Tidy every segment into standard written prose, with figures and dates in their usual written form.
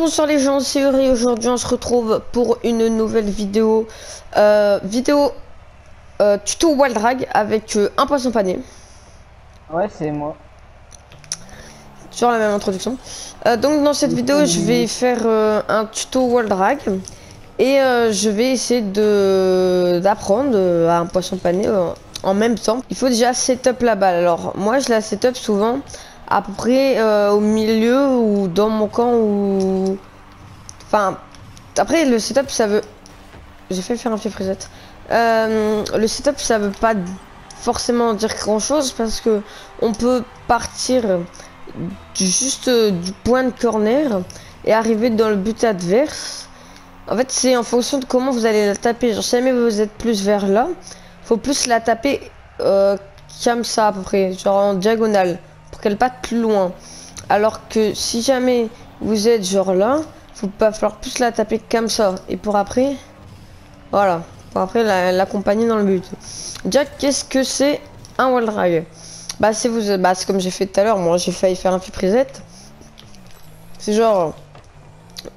Bonsoir les gens, c'est Uri. Aujourd'hui on se retrouve pour une nouvelle vidéo tuto Wild Drag avec un poisson pané. Ouais, c'est moi. Toujours la même introduction. Donc dans cette vidéo je vais faire un tuto Wild Drag et je vais essayer d'apprendre à un poisson pané en même temps. Il faut déjà setup la balle. Alors moi je la setup souvent à peu près au milieu ou dans mon camp ou... Enfin, après le setup ça veut... J'ai fait faire un fief reset. Le setup ça veut pas forcément dire grand chose parce que on peut partir juste du point de corner et arriver dans le but adverse. En fait c'est en fonction de comment vous allez la taper. Genre si jamais vous êtes plus vers là, faut plus la taper comme ça à peu près, genre en diagonale pour qu'elle parte plus loin. Alors que si jamais vous êtes genre là, faut pas falloir plus la taper comme ça. Et pour après, voilà, pour après l'accompagner dans le but. Déjà, qu'est-ce que c'est un wall drag? Bah c'est c'est comme j'ai fait tout à l'heure. Moi j'ai failli faire un flip reset. C'est genre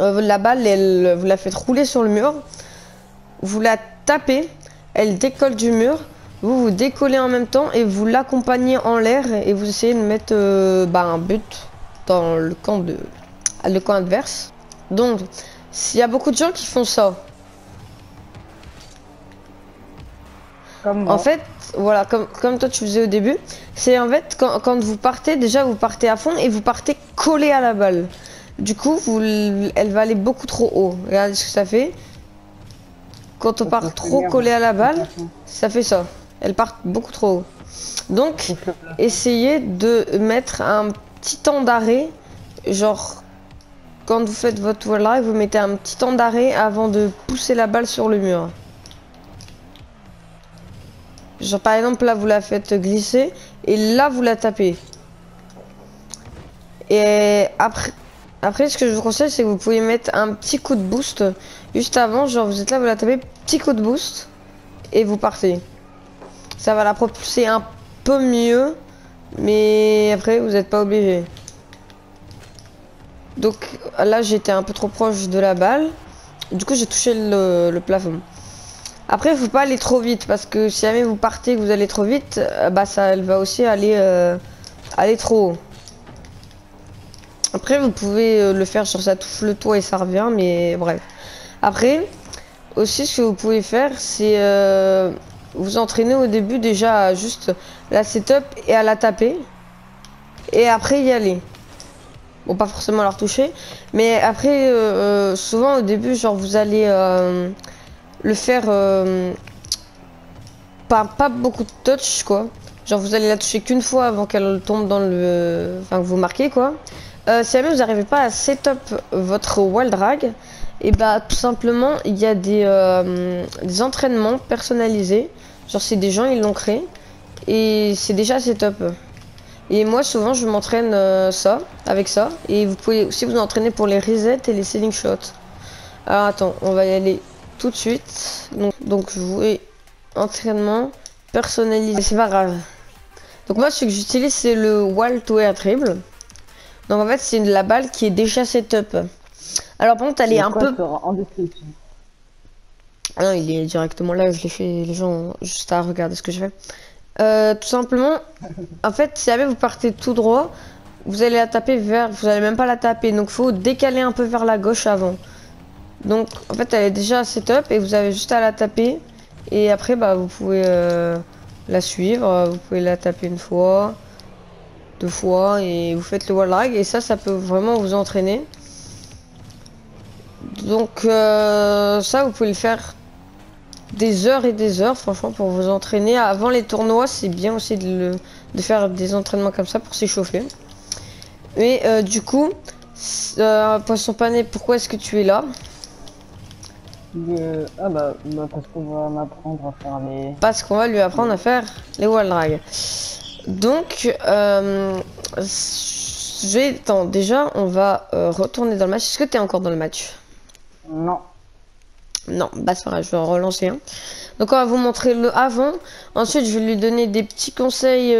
la balle, vous la faites rouler sur le mur, vous la tapez, elle décolle du mur, vous décollez en même temps et vous l'accompagnez en l'air et vous essayez de mettre un but dans le camp adverse. Donc s'il y a beaucoup de gens qui font ça, en fait voilà, comme toi tu faisais au début, c'est en fait quand vous partez, déjà vous partez à fond et vous partez collé à la balle. Du coup elle va aller beaucoup trop haut. Regardez ce que ça fait. Quand on part trop collé à la balle, ça fait ça. Elle part beaucoup trop haut. Donc essayez de mettre un petit temps d'arrêt, genre quand vous faites votre wall drag, vous mettez un petit temps d'arrêt avant de pousser la balle sur le mur. Genre par exemple là vous la faites glisser et là vous la tapez. Et après ce que je vous conseille c'est que vous pouvez mettre un petit coup de boost juste avant, genre vous êtes là, vous la tapez, petit coup de boost et vous partez. Ça va la propulser un peu mieux, mais après vous n'êtes pas obligé. Donc là j'étais un peu trop proche de la balle, du coup j'ai touché le plafond. Après il faut pas aller trop vite parce que si jamais vous partez que vous allez trop vite, elle va aussi aller trop haut. Après vous pouvez le faire sur ça touche le toit et ça revient, mais bref. Après aussi ce que vous pouvez faire c'est vous entraîner au début déjà à juste la setup et à la taper et après y aller. Bon, pas forcément la retoucher, mais après souvent au début genre vous allez le faire pas beaucoup de touch quoi, genre vous allez la toucher qu'une fois avant qu'elle tombe dans le que vous marquez quoi. Si jamais vous n'arrivez pas à setup votre wall drag, et tout simplement il y a des entraînements personnalisés, genre c'est des gens ils l'ont créé et c'est déjà setup. Et moi souvent je m'entraîne avec ça, et vous pouvez aussi vous entraîner pour les resets et les ceiling shots. Alors attends, on va y aller tout de suite. Donc je jouer entraînement personnalisé, c'est pas grave. Donc moi ce que j'utilise c'est le wall to air dribble. Donc en fait c'est la balle qui est déjà setup. Alors par contre elle est un peu... en description. Ah non, il est directement là, je l'ai fait, les gens juste à regarder ce que je fais. Tout simplement, en fait, si jamais vous partez tout droit, vous allez la taper vous allez même pas la taper, donc faut décaler un peu vers la gauche avant. Donc en fait, elle est déjà setup et vous avez juste à la taper. Et après, vous pouvez la suivre, vous pouvez la taper une fois, deux fois, et vous faites le wall drag. Et ça peut vraiment vous entraîner. Donc ça, vous pouvez le faire des heures et des heures, franchement, pour vous entraîner. Avant les tournois, c'est bien aussi de faire des entraînements comme ça pour s'échauffer. Mais du coup, poisson pané, pourquoi est-ce que tu es là? Parce qu'on va m'apprendre à faire les... Parce qu'on va lui apprendre à faire les wall drag. Donc, attends, déjà, on va retourner dans le match. Est-ce que tu es encore dans le match? Non. Non, c'est pas grave, je vais en relancer un. Donc on va vous montrer le avant. Ensuite je vais lui donner des petits conseils.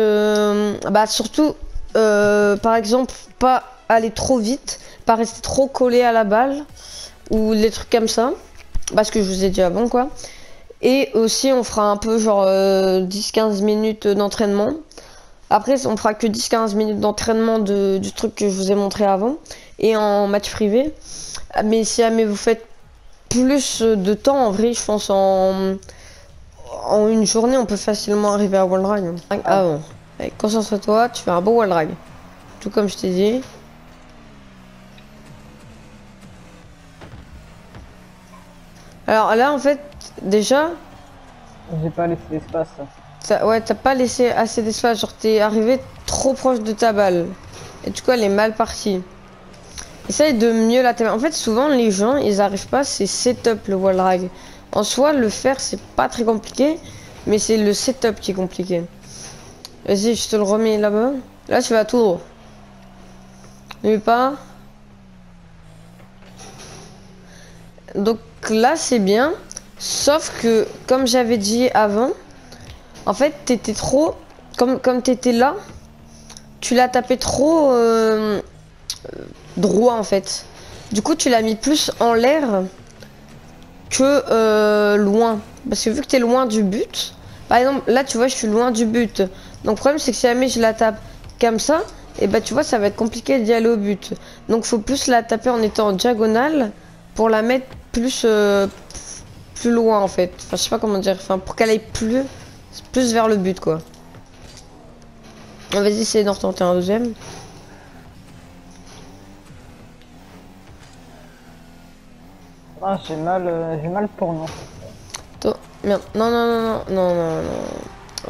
Surtout par exemple pas aller trop vite. pas rester trop collé à la balle ou les trucs comme ça, parce que je vous ai dit avant quoi. Et aussi on fera un peu genre 10-15 minutes d'entraînement. Après on fera que 10-15 minutes d'entraînement du truc que je vous ai montré avant et en match privé. Mais si jamais vous faites plus de temps, en vrai je pense en une journée on peut facilement arriver à wall drag. Ah bon, allez, concentre-toi, tu fais un beau wall drag. Tout comme je t'ai dit. Alors là en fait déjà J'ai pas laissé l'espace. ouais, t'as pas laissé assez d'espace, genre t'es arrivé trop proche de ta balle. Et du coup elle est mal partie. Essaye de mieux la taper. En fait souvent les gens ils arrivent pas, c'est setup le wall drag. En soi le faire c'est pas très compliqué, mais c'est le setup qui est compliqué. Vas-y je te le remets là-bas. Là tu vas tout droit. N'oublie pas. Donc là c'est bien. Sauf que comme j'avais dit avant, en fait t'étais trop. Comme t'étais là, tu l'as tapé trop droit en fait. Du coup tu l'as mis plus en l'air que loin. Parce que vu que t'es loin du but, par exemple là tu vois je suis loin du but. Donc le problème c'est que si jamais je la tape comme ça, et bah tu vois ça va être compliqué d'y aller au but. Donc faut plus la taper en étant en diagonale pour la mettre plus plus loin en fait. Enfin je sais pas comment dire. Enfin pour qu'elle aille plus vers le but quoi. Vas-y essaye d'en retenter un deuxième. Ah, j'ai mal pour nous. Merde. Non.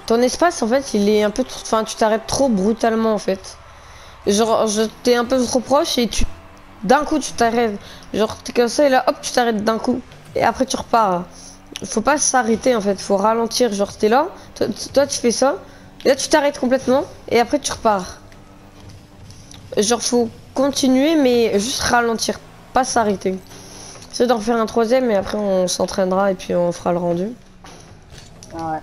Ton espace en fait il est un peu enfin tu t'arrêtes trop brutalement en fait. Genre t'es un peu trop proche et d'un coup tu t'arrêtes. Genre t'es comme ça et là hop tu t'arrêtes d'un coup. Et après tu repars. Faut pas s'arrêter en fait, faut ralentir. Genre t'es là, toi tu fais ça. Et là tu t'arrêtes complètement et après tu repars. Genre faut continuer mais juste ralentir, pas s'arrêter. C'est d'en faire un troisième et après on s'entraînera et puis on fera le rendu. Ah ouais.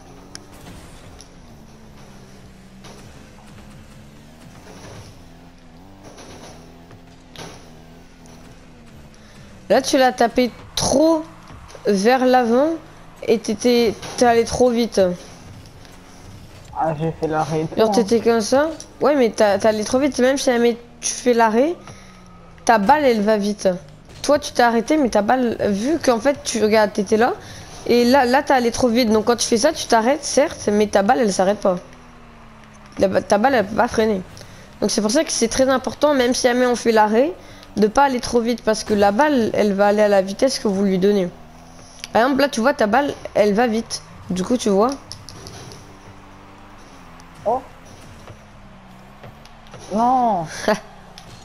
Là tu l'as tapé trop vers l'avant et t'es allé trop vite. Ah, j'ai fait l'arrêt. Genre t'étais comme ça. Ouais mais t'es allé trop vite, même si jamais tu fais l'arrêt, ta balle elle va vite. Toi tu t'es arrêté mais ta balle, vu qu'en fait tu regardes, t'étais là. Et là t'es allé trop vite, donc quand tu fais ça tu t'arrêtes certes, mais ta balle elle s'arrête pas. Ta balle elle peut pas freiner. Donc c'est pour ça que c'est très important, même si jamais on fait l'arrêt, de pas aller trop vite parce que la balle elle va aller à la vitesse que vous lui donnez. Par exemple là tu vois ta balle elle va vite. Du coup tu vois. Oh. Non.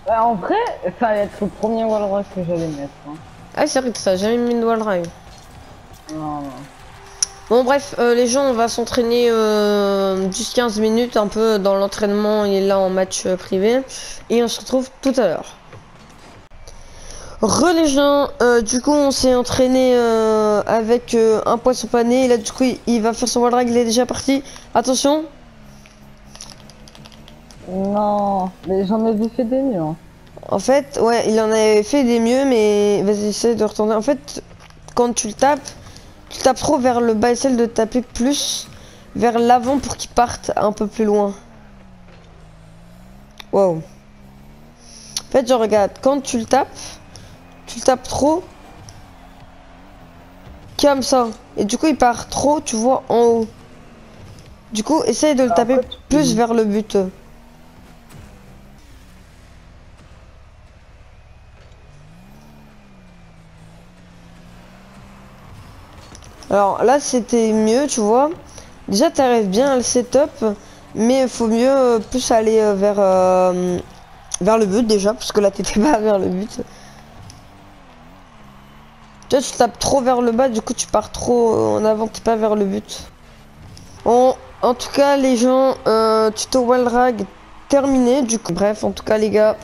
Bah, en vrai, ça allait être le premier wall drag que j'allais mettre. Hein. Ah c'est vrai que ça jamais mis de wall drive. Non. Bon bref, les gens on va s'entraîner 10-15 minutes un peu dans l'entraînement et là en match privé. Et on se retrouve tout à l'heure. Les gens, du coup on s'est entraîné avec un poisson pané. Et là du coup il va faire son wall drag, il est déjà parti. Attention. Non, mais j'en ai vu fait des mieux. Hein. En fait, ouais, il en avait fait des mieux, mais vas-y, essaye de retourner. En fait, quand tu le tapes, tu tapes trop vers le bas, essaye de taper plus vers l'avant pour qu'il parte un peu plus loin. Wow. En fait, je regarde, quand tu le tapes trop comme ça. Et du coup, il part trop, tu vois, en haut. Du coup, essaye de le taper plus vers le but. Alors là, c'était mieux, tu vois. Déjà, tu arrives bien à le setup, mais il faut mieux plus aller vers le but déjà, parce que là, t'étais pas vers le but. Tu vois, tu tapes trop vers le bas, du coup, tu pars trop en avant, t'es pas vers le but. Bon, en tout cas, les gens, tuto wall drag terminé. Du coup, bref, en tout cas, les gars,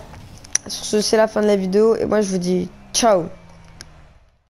sur ce, c'est la fin de la vidéo, et moi, je vous dis ciao.